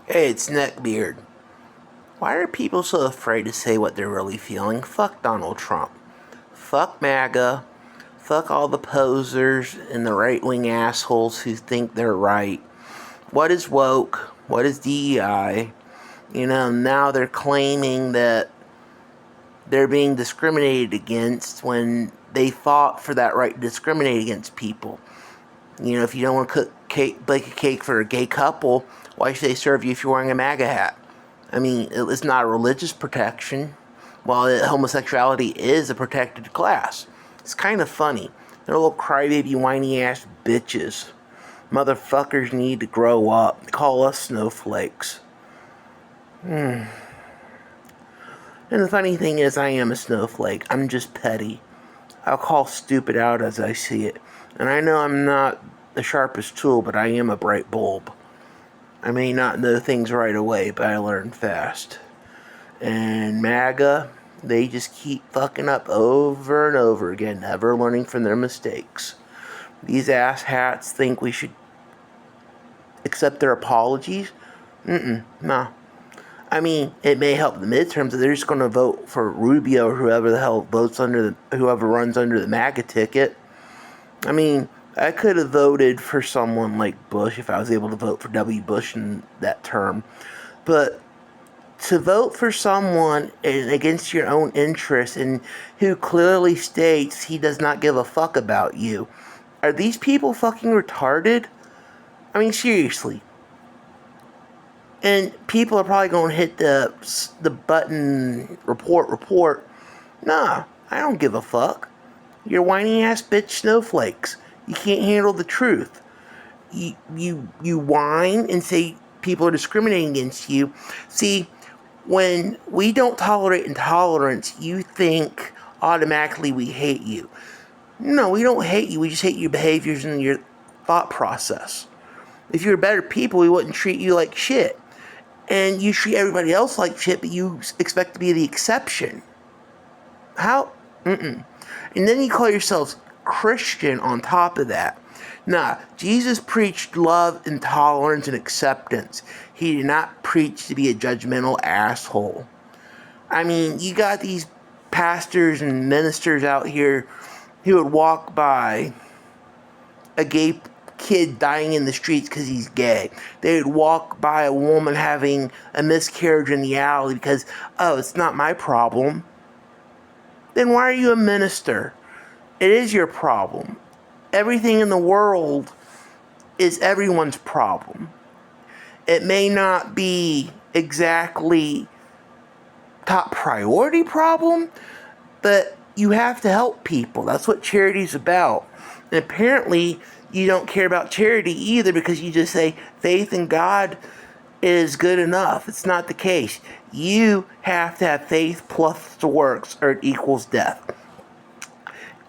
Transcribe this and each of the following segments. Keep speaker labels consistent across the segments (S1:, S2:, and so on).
S1: Hey, it's Neckbeard. Why are people so afraid to say what they're really feeling? Fuck Donald Trump. Fuck MAGA. Fuck all the posers and the right-wing assholes who think they're right. What is woke? What is DEI? Now they're claiming that they're being discriminated against when they fought for that right to discriminate against people. If you don't want to bake a cake for a gay couple, why should they serve you if you're wearing a MAGA hat? I mean, it's not a religious protection, while homosexuality is a protected class. It's kind of funny. They're little crybaby, whiny-ass bitches. Motherfuckers need to grow up. They call us snowflakes. And the funny thing is, I am a snowflake. I'm just petty. I'll call stupid out as I see it. And I know I'm not the sharpest tool, but I am a bright bulb. I may not know things right away, but I learn fast. And MAGA, they just keep fucking up over and over again, never learning from their mistakes. These asshats think we should accept their apologies? No. I mean, it may help the midterms if they're just going to vote for Rubio or whoever the hell whoever runs under the MAGA ticket. I mean, I could have voted for someone like Bush if I was able to vote for W. Bush in that term. But to vote for someone against your own interests and who clearly states he does not give a fuck about you, are these people fucking retarded? I mean, seriously. And people are probably going to hit the button, report. Nah, I don't give a fuck. You're whiny ass bitch snowflakes. You can't handle the truth. You whine and say people are discriminating against you. See, when we don't tolerate intolerance, you think automatically we hate you. No, we don't hate you. We just hate your behaviors and your thought process. If you were better people, we wouldn't treat you like shit. And you treat everybody else like shit, but you expect to be the exception. How? And then you call yourselves Christian on top of that. Nah, Jesus preached love and tolerance and acceptance. He did not preach to be a judgmental asshole. I mean, you got these pastors and ministers out here who would walk by a gay kid dying in the streets because he's gay. They would walk by a woman having a miscarriage in the alley because, oh, it's not my problem. Then why are you a minister? It is your problem. Everything in the world is everyone's problem. It may not be exactly top priority problem, but you have to help people. That's what charity's about. And apparently, you don't care about charity either because you just say faith in God is good enough. It's not the case. You have to have faith plus the works or it equals death.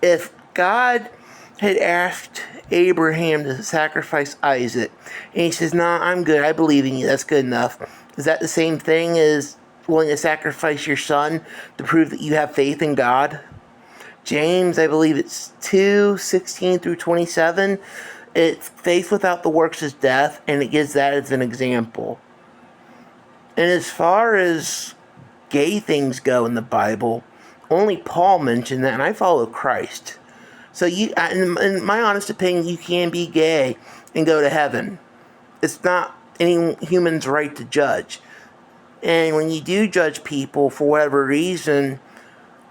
S1: If God had asked Abraham to sacrifice Isaac, and he says, "No, I'm good. I believe in you. That's good enough." Is that the same thing as willing to sacrifice your son to prove that you have faith in God? James, I believe it's 2:16 through 27. It's faith without the works is death, and it gives that as an example. And as far as gay things go in the Bible, only Paul mentioned that, and I follow Christ. So in my honest opinion, you can be gay and go to heaven. It's not any human's right to judge. And when you do judge people for whatever reason,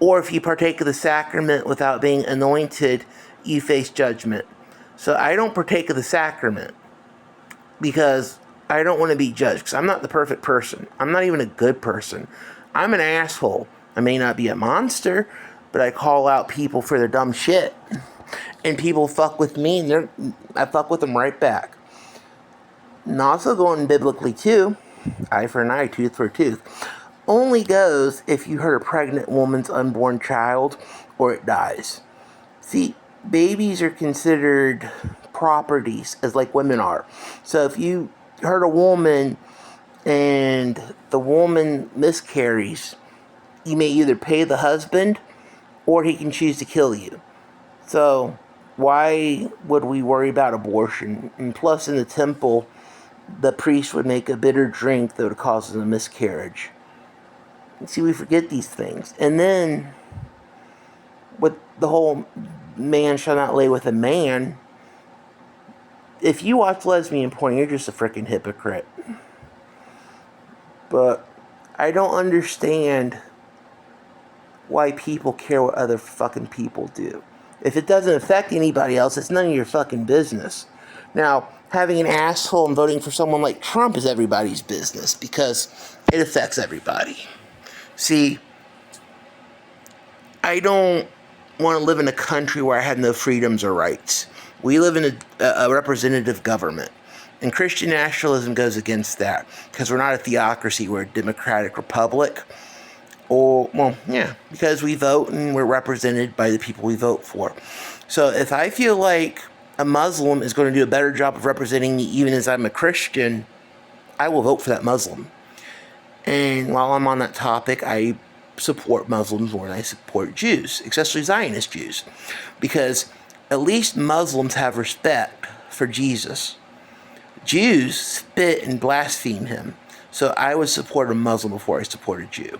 S1: or if you partake of the sacrament without being anointed, you face judgment. So I don't partake of the sacrament because I don't want to be judged, because I'm not the perfect person. I'm not even a good person. I'm an asshole. I may not be a monster, but I call out people for their dumb shit. And people fuck with me, and I fuck with them right back. And also going biblically too, eye for an eye, tooth for a tooth, only goes if you hurt a pregnant woman's unborn child or it dies. See, babies are considered properties, as like women are. So if you hurt a woman and the woman miscarries, you may either pay the husband or he can choose to kill you. So why would we worry about abortion? And plus in the temple, the priest would make a bitter drink that would cause a miscarriage. See, we forget these things. And then, with the whole man shall not lay with a man, if you watch lesbian porn, you're just a freaking hypocrite. But I don't understand why people care what other fucking people do. If it doesn't affect anybody else, it's none of your fucking business. Now, having an asshole and voting for someone like Trump is everybody's business because it affects everybody. See, I don't want to live in a country where I have no freedoms or rights. We live in a representative government. And Christian nationalism goes against that because we're not a theocracy, we're a democratic republic. Because we vote and we're represented by the people we vote for. So if I feel like a Muslim is going to do a better job of representing me even as I'm a Christian, I will vote for that Muslim. And while I'm on that topic, I support Muslims more than I support Jews, especially Zionist Jews, because at least Muslims have respect for Jesus. Jews spit and blaspheme him. So I would support a Muslim before I support a Jew.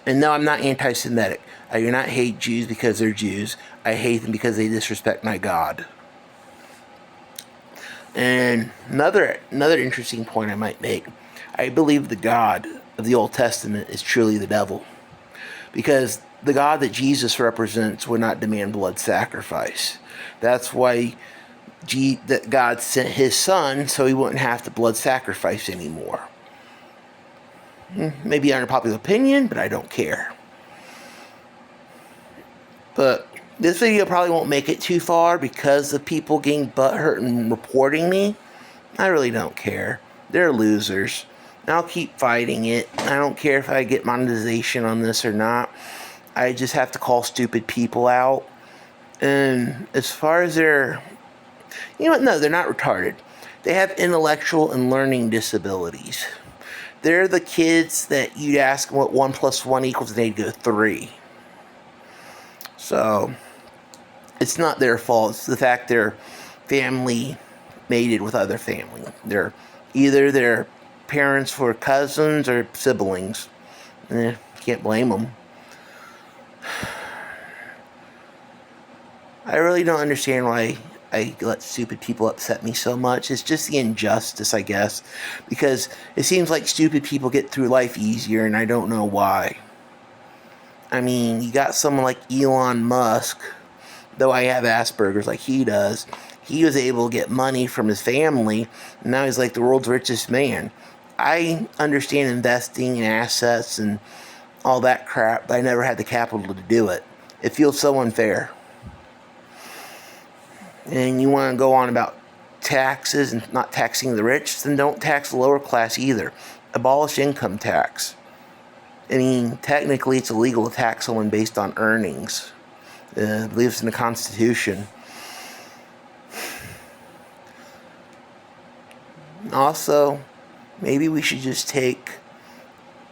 S1: And no, I'm not anti-Semitic. I do not hate Jews because they're Jews. I hate them because they disrespect my God. And another interesting point I might make, I believe the God of the Old Testament is truly the devil. Because the God that Jesus represents would not demand blood sacrifice. That's why that God sent his son so he wouldn't have to blood sacrifice anymore. Maybe unpopular opinion, but I don't care. But this video probably won't make it too far because of people getting butthurt and reporting me. I really don't care. They're losers. And I'll keep fighting it. I don't care if I get monetization on this or not. I just have to call stupid people out. And as far as their... You know what? No, they're not retarded. They have intellectual and learning disabilities. They're the kids that you'd ask them what 1 + 1 equals and they'd go 3. So, it's not their fault. It's the fact their family mated with other family. They're either their parents were cousins or siblings. Can't blame them. I really don't understand why I let stupid people upset me so much. It's just the injustice, I guess. Because it seems like stupid people get through life easier, and I don't know why. I mean, you got someone like Elon Musk, though I have Asperger's like he does. He was able to get money from his family, and now he's like the world's richest man. I understand investing in assets and all that crap, but I never had the capital to do it. It feels so unfair. And you want to go on about taxes and not taxing the rich, then don't tax the lower class either. Abolish income tax. I mean, technically it's illegal to tax someone based on earnings. I believe it's in the Constitution. Also, maybe we should just take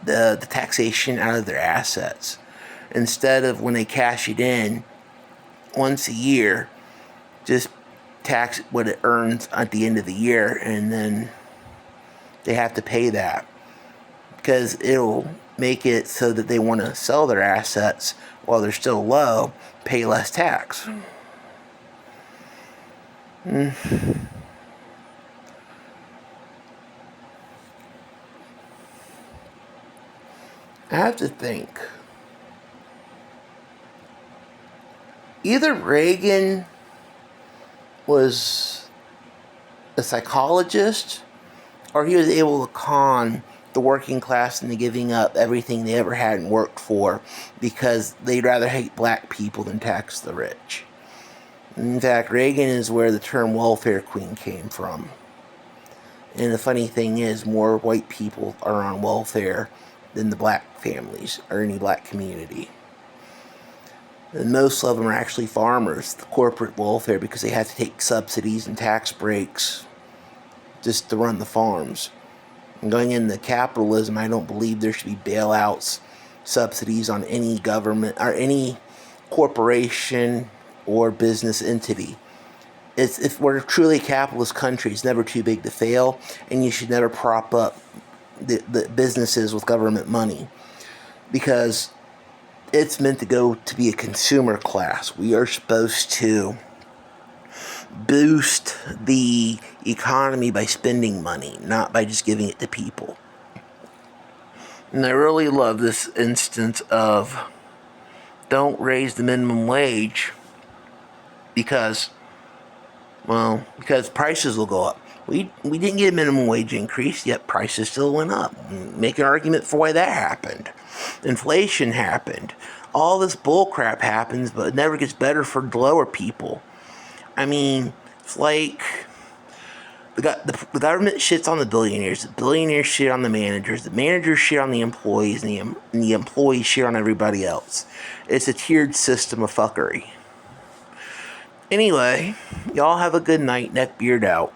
S1: the taxation out of their assets. Instead of when they cash it in once a year, just tax what it earns at the end of the year, and then they have to pay that. Because it'll make it so that they want to sell their assets while they're still low, pay less tax. I have to think. Either Reagan was a psychologist, or he was able to con the working class into giving up everything they ever had and worked for because they'd rather hate black people than tax the rich. In fact, Reagan is where the term welfare queen came from. And the funny thing is, more white people are on welfare than the black families or any black community. And most of them are actually farmers, the corporate welfare, because they have to take subsidies and tax breaks just to run the farms. And going into capitalism, I don't believe there should be bailouts, subsidies on any government or any corporation or business entity. if we're truly a capitalist country, it's never too big to fail, and you should never prop up the businesses with government money, because it's meant to go to be a consumer class. We are supposed to boost the economy by spending money, not by just giving it to people. And I really love this instance of don't raise the minimum wage because prices will go up. We didn't get a minimum wage increase, yet prices still went up. Make an argument for why that happened. Inflation happened. All this bullcrap happens, but it never gets better for the lower people. I mean, it's like the government shits on the billionaires shit on the managers shit on the employees, and the employees shit on everybody else. It's a tiered system of fuckery. Anyway, y'all have a good night. Neckbeard out.